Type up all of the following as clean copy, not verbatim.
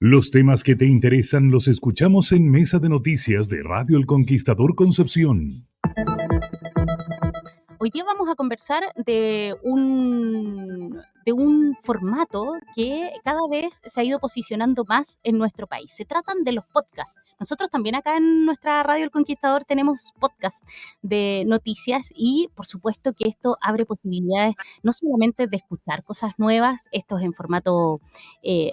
Los temas que te interesan los escuchamos en Mesa de Noticias de Radio El Conquistador Concepción. Hoy día vamos a conversar de un formato que cada vez se ha ido posicionando más en nuestro país. Se tratan de los podcasts. Nosotros también acá en nuestra Radio El Conquistador tenemos podcasts de noticias y por supuesto que esto abre posibilidades no solamente de escuchar cosas nuevas, esto es en formato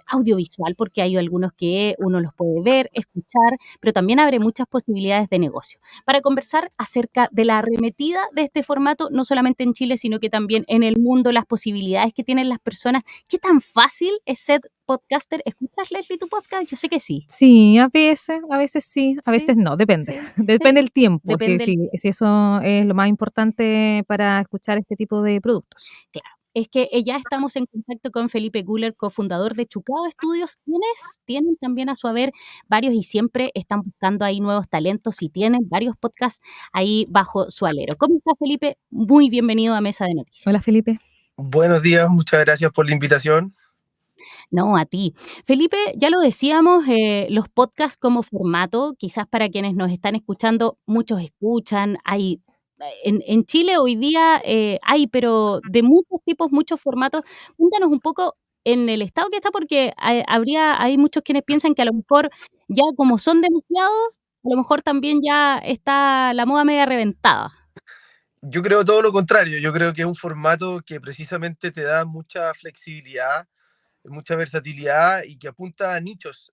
audiovisual porque hay algunos que uno los puede ver, escuchar, pero también abre muchas posibilidades de negocio para conversar acerca de la arremetida de este formato, no solamente en Chile, sino que también en el mundo, las posibilidades que tienen las personas. ¿Qué tan fácil es ser podcaster? ¿Escuchas, Leslie, tu podcast? Yo sé que sí. Sí, a veces sí, a Sí, veces no, depende. sí. Depende del tiempo, que Depende del si eso es lo más importante para escuchar este tipo de productos. Claro, es que ya estamos en contacto con Felipe Guller, cofundador de Chucao Estudios, quienes tienen también a su haber varios y siempre están buscando ahí nuevos talentos y tienen varios podcasts ahí bajo su alero. ¿Cómo estás, Felipe? Muy bienvenido a Mesa de Noticias. Hola, Felipe. Buenos días, muchas gracias por la invitación. No, a ti. Felipe, ya lo decíamos, los podcasts como formato, quizás para quienes nos están escuchando, muchos escuchan, hay en Chile hoy día hay, pero de muchos tipos, muchos formatos. Cuéntanos un poco en el estado que está, porque hay muchos quienes piensan que a lo mejor ya como son demasiados, a lo mejor también ya está la moda media reventada. Yo creo todo lo contrario, yo creo que es un formato que precisamente te da mucha flexibilidad, mucha versatilidad y que apunta a nichos.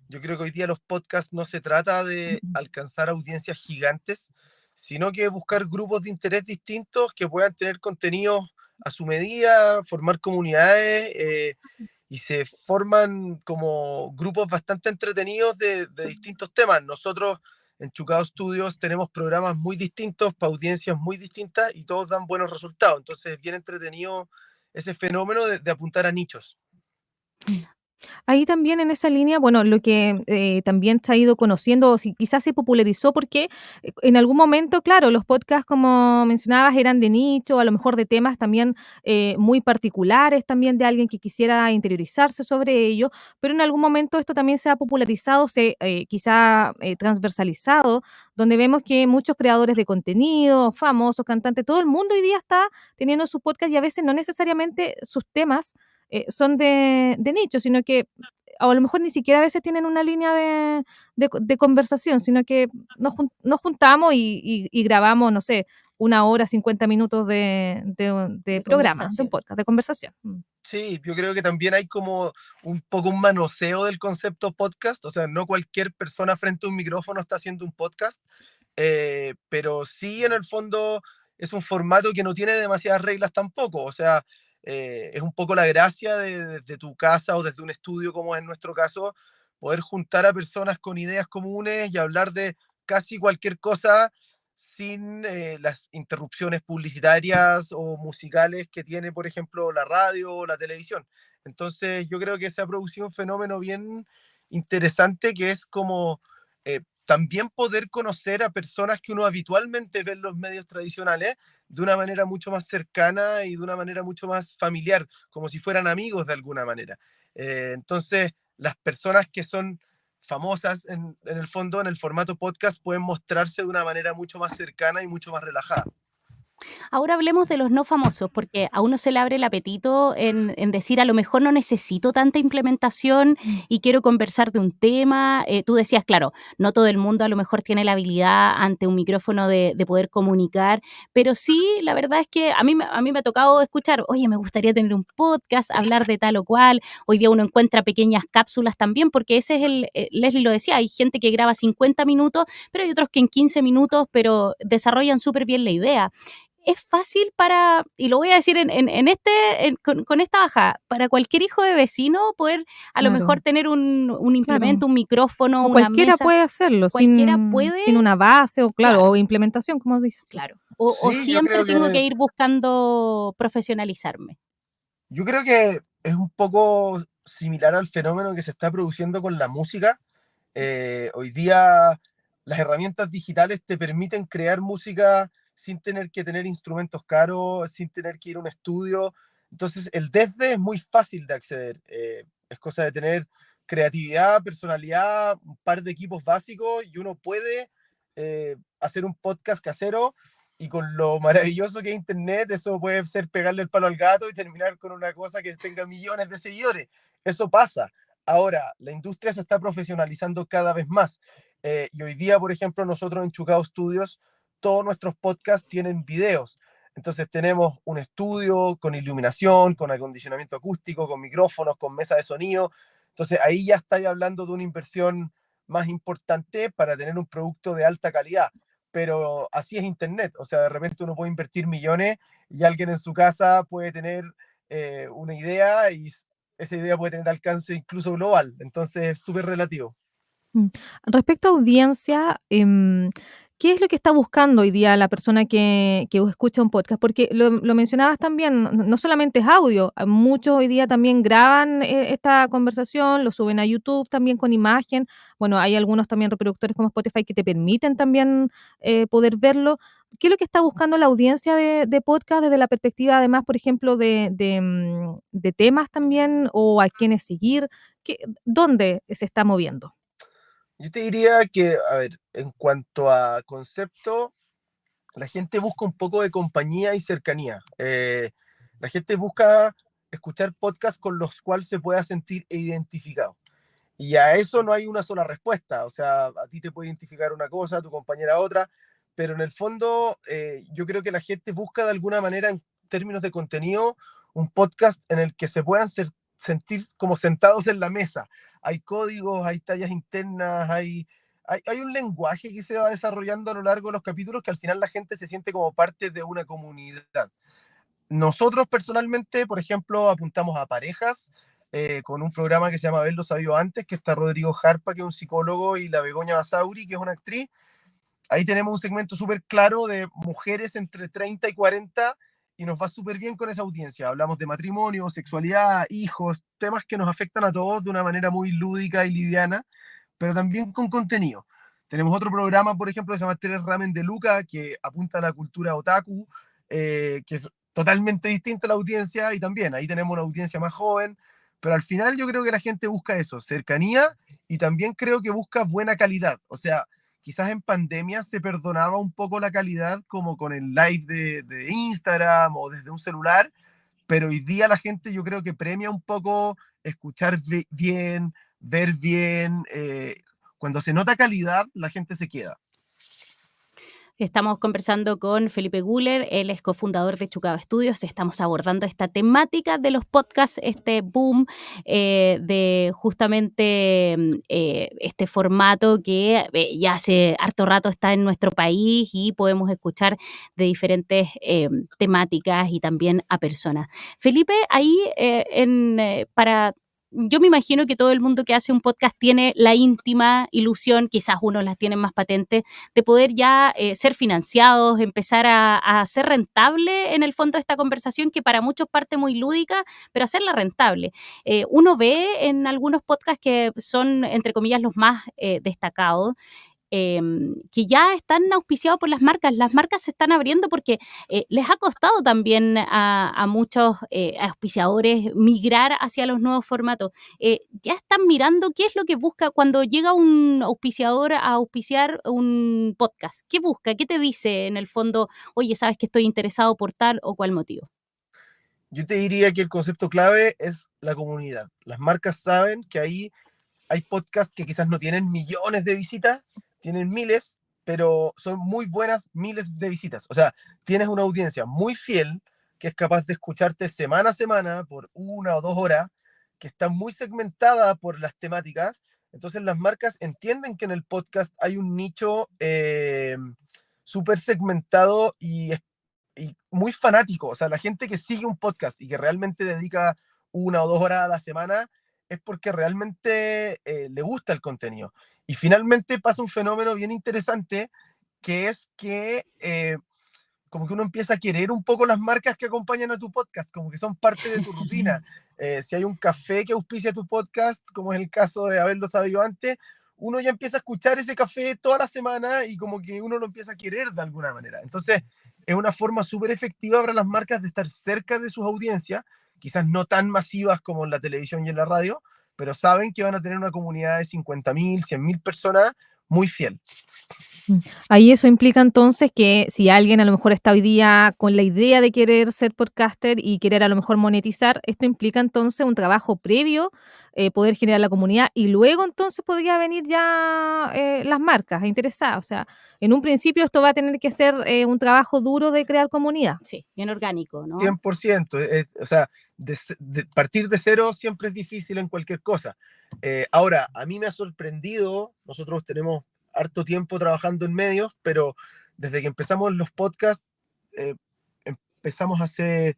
Yo creo que hoy día los podcasts no se trata de alcanzar audiencias gigantes, sino que buscar grupos de interés distintos que puedan tener contenidos a su medida, formar comunidades y se forman como grupos bastante entretenidos de distintos temas. Nosotros en Chucao Studios tenemos programas muy distintos para audiencias muy distintas y todos dan buenos resultados. Entonces es bien entretenido ese fenómeno de apuntar a nichos. Ahí también en esa línea, bueno, lo que también se ha ido conociendo, o si quizás se popularizó porque en algún momento, claro, los podcasts, como mencionabas, eran de nicho, a lo mejor de temas también muy particulares, también de alguien que quisiera interiorizarse sobre ello, pero en algún momento esto también se ha popularizado, quizá transversalizado, donde vemos que muchos creadores de contenido, famosos, cantantes, todo el mundo hoy día está teniendo sus podcasts y a veces no necesariamente sus temas son de nicho, sino que a lo mejor ni siquiera a veces tienen una línea de conversación, sino que nos juntamos y grabamos, no sé, 1 hora, 50 minutos de programa, de un podcast, de conversación. Sí, yo creo que también hay como un poco un manoseo del concepto podcast, o sea, no cualquier persona frente a un micrófono está haciendo un podcast, pero sí en el fondo es un formato que no tiene demasiadas reglas tampoco, o sea, es un poco la gracia de tu casa o desde un estudio como es en nuestro caso, poder juntar a personas con ideas comunes y hablar de casi cualquier cosa sin las interrupciones publicitarias o musicales que tiene, por ejemplo, la radio o la televisión. Entonces, yo creo que se ha producido un fenómeno bien interesante que es como también poder conocer a personas que uno habitualmente ve en los medios tradicionales de una manera mucho más cercana y de una manera mucho más familiar, como si fueran amigos de alguna manera. Entonces, las personas que son famosas en el fondo, en el formato podcast, pueden mostrarse de una manera mucho más cercana y mucho más relajada. Ahora hablemos de los no famosos, porque a uno se le abre el apetito en decir, a lo mejor no necesito tanta implementación y quiero conversar de un tema. Tú decías, claro, no todo el mundo a lo mejor tiene la habilidad ante un micrófono de poder comunicar, pero sí, la verdad es que a mí me ha tocado escuchar, oye, me gustaría tener un podcast, hablar de tal o cual. Hoy día uno encuentra pequeñas cápsulas también, porque ese es Leslie lo decía, hay gente que graba 50 minutos, pero hay otros que en 15 minutos, pero desarrollan súper bien la idea. Es fácil para, y lo voy a decir con esta baja, para cualquier hijo de vecino poder a lo Claro, mejor tener un implemento, claro. un micrófono, O una cualquiera mesa. puede hacerlo Cualquiera sin, puede, sin una base o, claro, claro, o implementación, como dices tú. claro. O Sí, yo siempre creo tengo que que, ir buscando profesionalizarme. yo creo que es un poco similar al fenómeno que se está produciendo con la música. Hoy día las herramientas digitales te permiten crear música sin tener que tener instrumentos caros, sin tener que ir a un estudio. Entonces el desde es muy fácil de acceder. Es cosa de tener creatividad, personalidad, un par de equipos básicos y uno puede hacer un podcast casero. Y con lo maravilloso que es Internet, eso puede ser pegarle el palo al gato y terminar con una cosa que tenga millones de seguidores. Eso pasa. Ahora, la industria se está profesionalizando cada vez más. Y hoy día, por ejemplo, nosotros en Chucao Studios, todos nuestros podcasts tienen videos. Entonces tenemos un estudio con iluminación, con acondicionamiento acústico, con micrófonos, con mesa de sonido. Entonces ahí ya estáis hablando de una inversión más importante para tener un producto de alta calidad. Pero así es Internet. O sea, de repente uno puede invertir millones y alguien en su casa puede tener una idea y esa idea puede tener alcance incluso global. Entonces es súper relativo. Mm. Respecto a audiencia, ¿qué es lo que está buscando hoy día la persona que escucha un podcast? Porque lo mencionabas también, no solamente es audio, muchos hoy día también graban esta conversación, lo suben a YouTube también con imagen. Bueno, hay algunos también reproductores como Spotify que te permiten también poder verlo. ¿Qué es lo que está buscando la audiencia de podcast desde la perspectiva, además, por ejemplo, de temas también o a quiénes seguir? ¿Dónde se está moviendo? Yo te diría que, a ver, en cuanto a concepto, la gente busca un poco de compañía y cercanía. La gente busca escuchar podcasts con los cuales se pueda sentir identificado. Y a eso no hay una sola respuesta. O sea, a ti te puede identificar una cosa, a tu compañera otra, pero en el fondo yo creo que la gente busca de alguna manera, en términos de contenido, un podcast en el que se puedan sentir como sentados en la mesa. Hay códigos, hay tallas internas, hay un lenguaje que se va desarrollando a lo largo de los capítulos que al final la gente se siente como parte de una comunidad. Nosotros personalmente, por ejemplo, apuntamos a parejas con un programa que se llama Haberlo Sabido Antes, que está Rodrigo Jarpa, que es un psicólogo, y la Begoña Basauri, que es una actriz. Ahí tenemos un segmento súper claro de mujeres entre 30 y 40 y nos va súper bien con esa audiencia. Hablamos de matrimonio, sexualidad, hijos, temas que nos afectan a todos de una manera muy lúdica y liviana, pero también con contenido. Tenemos otro programa, por ejemplo, que se llama Tres Ramen de Luca, que apunta a la cultura otaku, que es totalmente distinta a la audiencia, y también ahí tenemos una audiencia más joven, pero al final yo creo que la gente busca eso, cercanía, y también creo que busca buena calidad. O sea, quizás en pandemia se perdonaba un poco la calidad como con el live de Instagram o desde un celular, pero hoy día la gente yo creo que premia un poco escuchar bien, ver bien. Cuando se nota calidad, la gente se queda. Estamos conversando con Felipe Guller, él es cofundador de Chucao Studios. Estamos abordando esta temática de los podcasts, este boom de justamente este formato que ya hace harto rato está en nuestro país y podemos escuchar de diferentes temáticas y también a personas. Felipe, ahí para... Yo me imagino que todo el mundo que hace un podcast tiene la íntima ilusión, quizás unos las tienen más patentes, de poder ya ser financiados, empezar a ser rentable en el fondo de esta conversación que para muchos parte muy lúdica, pero hacerla rentable. Uno ve en algunos podcasts que son, entre comillas, los más destacados, que ya están auspiciados por las marcas. Las marcas se están abriendo porque les ha costado también a muchos auspiciadores migrar hacia los nuevos formatos. Ya están mirando qué es lo que busca cuando llega un auspiciador a auspiciar un podcast. ¿Qué busca? ¿Qué te dice en el fondo? Oye, sabes que estoy interesado por tal o cual motivo. Yo te diría que el concepto clave es la comunidad. Las marcas saben que ahí hay podcasts que quizás no tienen millones de visitas, tienen miles, pero son muy buenas miles de visitas. O sea, tienes una audiencia muy fiel que es capaz de escucharte semana a semana por 1 o 2 horas, que está muy segmentada por las temáticas. Entonces las marcas entienden que en el podcast hay un nicho súper segmentado y muy fanático. O sea, la gente que sigue un podcast y que realmente dedica 1 o 2 horas a la semana es porque realmente le gusta el contenido. Y finalmente pasa un fenómeno bien interesante, que es que como que uno empieza a querer un poco las marcas que acompañan a tu podcast, como que son parte de tu rutina. Si hay un café que auspicia tu podcast, como es el caso de Haberlo Sabido Antes, uno ya empieza a escuchar ese café toda la semana y como que uno lo empieza a querer de alguna manera. Entonces, es una forma súper efectiva para las marcas de estar cerca de sus audiencias, quizás no tan masivas como en la televisión y en la radio, pero saben que van a tener una comunidad de 50.000, 100.000 personas muy fiel. Ahí eso implica entonces que si alguien a lo mejor está hoy día con la idea de querer ser podcaster y querer a lo mejor monetizar, esto implica entonces un trabajo previo, poder generar la comunidad y luego entonces podría venir ya las marcas interesadas. O sea, en un principio esto va a tener que ser un trabajo duro de crear comunidad. Sí, bien orgánico, ¿no? 100%. O sea, partir de cero siempre es difícil en cualquier cosa. Ahora, a mí me ha sorprendido, nosotros tenemos harto tiempo trabajando en medios, pero desde que empezamos los podcasts, eh, empezamos hace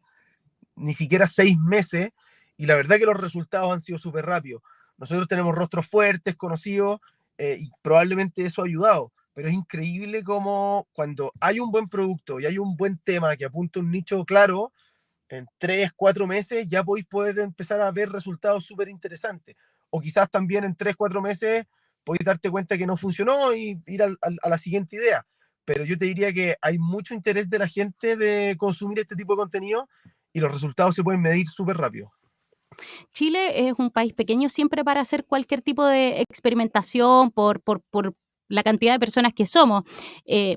ni siquiera 6 meses, y la verdad que los resultados han sido súper rápidos. Nosotros tenemos rostros fuertes, conocidos, y probablemente eso ha ayudado, pero es increíble cómo cuando hay un buen producto y hay un buen tema que apunta a un nicho claro, en 3, 4 meses ya podéis poder empezar a ver resultados súper interesantes. O quizás también en 3, 4 meses podéis darte cuenta que no funcionó y ir a la siguiente idea. Pero yo te diría que hay mucho interés de la gente de consumir este tipo de contenido y los resultados se pueden medir súper rápido. Chile es un país pequeño siempre para hacer cualquier tipo de experimentación por la cantidad de personas que somos,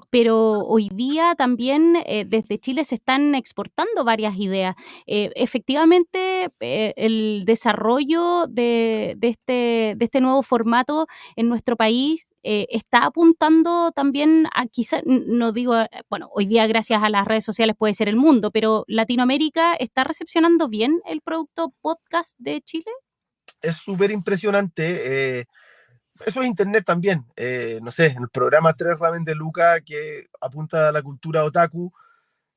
pero hoy día también desde Chile se están exportando varias ideas. Efectivamente, el desarrollo de este nuevo formato en nuestro país está apuntando también a quizá, no digo, bueno, hoy día gracias a las redes sociales puede ser el mundo, pero Latinoamérica está recepcionando bien el producto podcast de Chile. Es súper impresionante. Eso es internet también. No sé, el programa 3 Ramen de Luca, que apunta a la cultura otaku,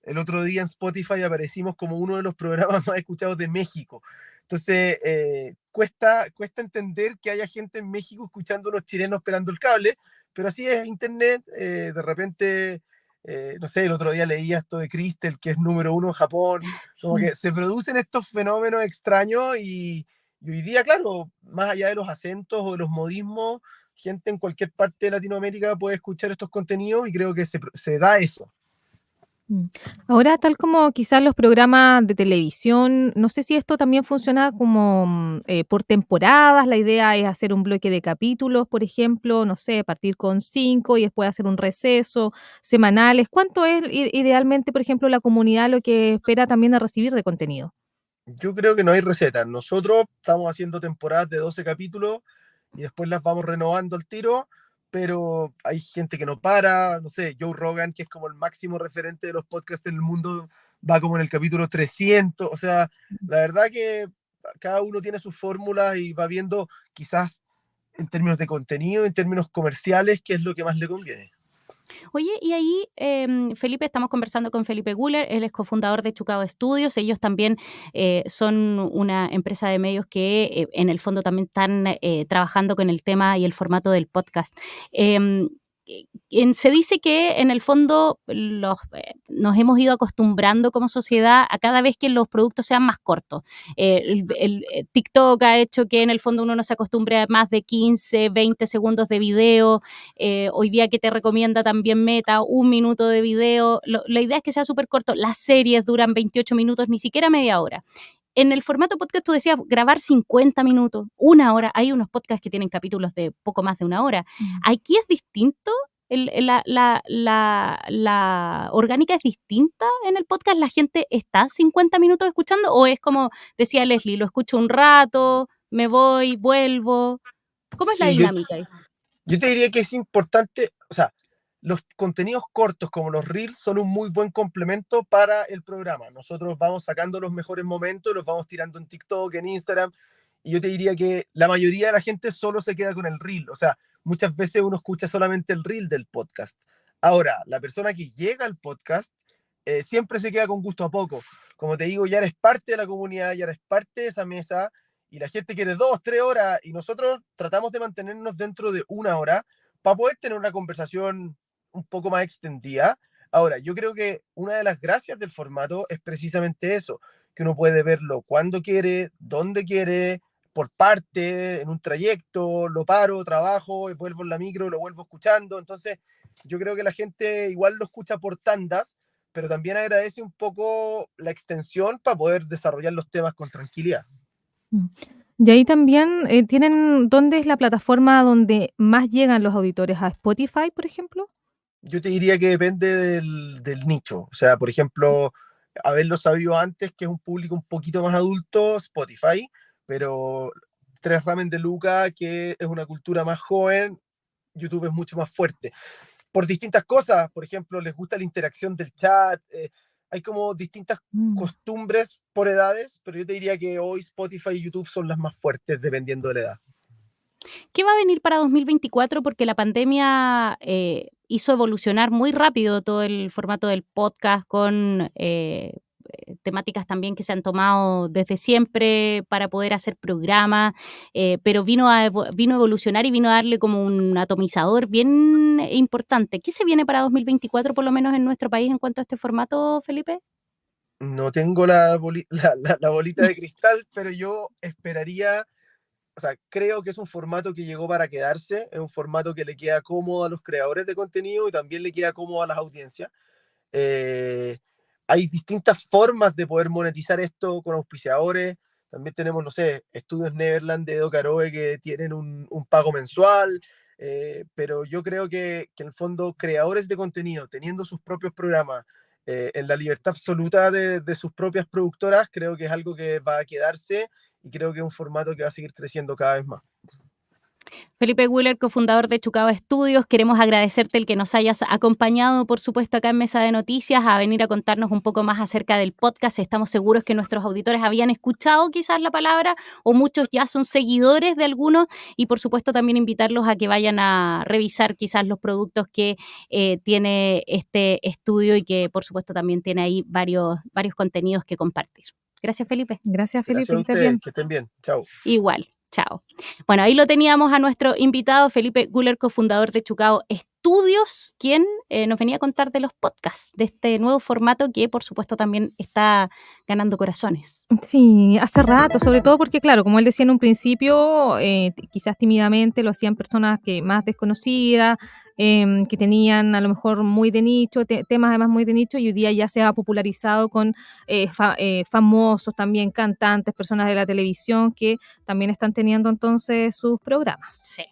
el otro día en Spotify aparecimos como uno de los programas más escuchados de México. Entonces, cuesta entender que haya gente en México escuchando a unos chilenos esperando el cable, pero así es internet. De repente, no sé, el otro día leía esto de Crystal, que es número 1 en Japón. Como que se producen estos fenómenos extraños y hoy día, claro, más allá de los acentos o de los modismos, gente en cualquier parte de Latinoamérica puede escuchar estos contenidos y creo que se da eso. Mm. Ahora, tal como quizás los programas de televisión, no sé si esto también funciona como por temporadas. La idea es hacer un bloque de capítulos, por ejemplo, no sé, partir con 5 y después hacer un receso semanales. ¿Cuánto es idealmente, por ejemplo, la comunidad lo que espera también a recibir de contenido? Yo creo que no hay receta. Nosotros estamos haciendo temporadas de 12 capítulos y después las vamos renovando al tiro, pero hay gente que no para, no sé, Joe Rogan, que es como el máximo referente de los podcasts en el mundo, va como en el capítulo 300. O sea, la verdad que cada uno tiene sus fórmulas y va viendo quizás en términos de contenido, en términos comerciales, qué es lo que más le conviene. Oye, y ahí, Felipe, estamos conversando con Felipe Guller, él es cofundador de Chucao Studios, ellos también son una empresa de medios que en el fondo también están trabajando con el tema y el formato del podcast. Em, Se dice que en el fondo nos hemos ido acostumbrando como sociedad a cada vez que los productos sean más cortos. TikTok ha hecho que en el fondo uno no se acostumbre a más de 15, 20 segundos de video. Hoy día que te recomienda también Meta, 1 minuto de video. La idea es que sea súper corto. Las series duran 28 minutos, ni siquiera media hora. En el formato podcast tú decías grabar 50 minutos, 1 hora. Hay unos podcasts que tienen capítulos de poco más de 1 hora. Aquí es distinto. La orgánica es distinta en el podcast. ¿La gente está 50 minutos escuchando? ¿O es como decía Leslie, lo escucho un rato, me voy, vuelvo? ¿Cómo es la Sí, dinámica ahí? yo te diría que es importante, o sea, los contenidos cortos como los Reels son un muy buen complemento para el programa. Nosotros vamos sacando los mejores momentos, los vamos tirando en TikTok, en Instagram, y yo te diría que la mayoría de la gente solo se queda con el Reel. O sea, muchas veces uno escucha solamente el Reel del podcast. Ahora, la persona que llega al podcast siempre se queda con gusto a poco. Como te digo, ya eres parte de la comunidad, ya eres parte de esa mesa, y la gente quiere 2, 3 horas, y nosotros tratamos de mantenernos dentro de 1 hora para poder tener una conversación un poco más extendida. Ahora, yo creo que una de las gracias del formato es precisamente eso, que uno puede verlo cuando quiere, donde quiere, por parte, en un trayecto, lo paro, trabajo, vuelvo en la micro, lo vuelvo escuchando. Entonces, yo creo que la gente igual lo escucha por tandas, pero también agradece un poco la extensión para poder desarrollar los temas con tranquilidad. Mm. Y ahí también tienen, ¿dónde es la plataforma donde más llegan los auditores? ¿A Spotify, por ejemplo? Yo te diría que depende del nicho. O sea, por ejemplo, haberlo sabido antes que es un público un poquito más adulto, Spotify, pero Tres Ramen de Luca, que es una cultura más joven, YouTube es mucho más fuerte. Por distintas cosas, por ejemplo, les gusta la interacción del chat, hay como distintas Mm. costumbres por edades, pero yo te diría que hoy Spotify y YouTube son las más fuertes dependiendo de la edad. ¿Qué va a venir para 2024? Porque la pandemia hizo evolucionar muy rápido todo el formato del podcast con temáticas también que se han tomado desde siempre para poder hacer programas, pero vino a evolucionar y vino a darle como un atomizador bien importante. ¿Qué se viene para 2024, por lo menos en nuestro país, en cuanto a este formato, Felipe? No tengo la bolita de cristal, pero yo esperaría, o sea, creo que es un formato que llegó para quedarse, es un formato que le queda cómodo a los creadores de contenido y también le queda cómodo a las audiencias. Eh, Hay distintas formas de poder monetizar esto con auspiciadores. También tenemos, no sé, Estudios Neverland de Edo Caroe que tienen un pago mensual. Pero yo creo que en el fondo creadores de contenido, teniendo sus propios programas, en la libertad absoluta de sus propias productoras, creo que es algo que va a quedarse y creo que es un formato que va a seguir creciendo cada vez más. Felipe Güller, cofundador de Chucaba Estudios, queremos agradecerte el que nos hayas acompañado, por supuesto, acá en Mesa de Noticias, a venir a contarnos un poco más acerca del podcast. Estamos seguros que nuestros auditores habían escuchado quizás la palabra o muchos ya son seguidores de algunos y, por supuesto, también invitarlos a que vayan a revisar quizás los productos que tiene este estudio y que, por supuesto, también tiene ahí varios contenidos que compartir. Gracias, Felipe. Gracias, Gracias Felipe, a que estés ustedes, bien. que estén bien. Chao. Igual, chao. Bueno, ahí lo teníamos a nuestro invitado, Felipe Güller, cofundador de Chucao Estudios, quien nos venía a contar de los podcasts, de este nuevo formato que, por supuesto, también está ganando corazones. Sí, hace rato, sobre todo porque, claro, como él decía en un principio, quizás tímidamente lo hacían personas que más desconocidas, que tenían a lo mejor muy de nicho, temas además muy de nicho, y hoy día ya se ha popularizado con famosos también, cantantes, personas de la televisión que también están teniendo entonces sus programas. Sí.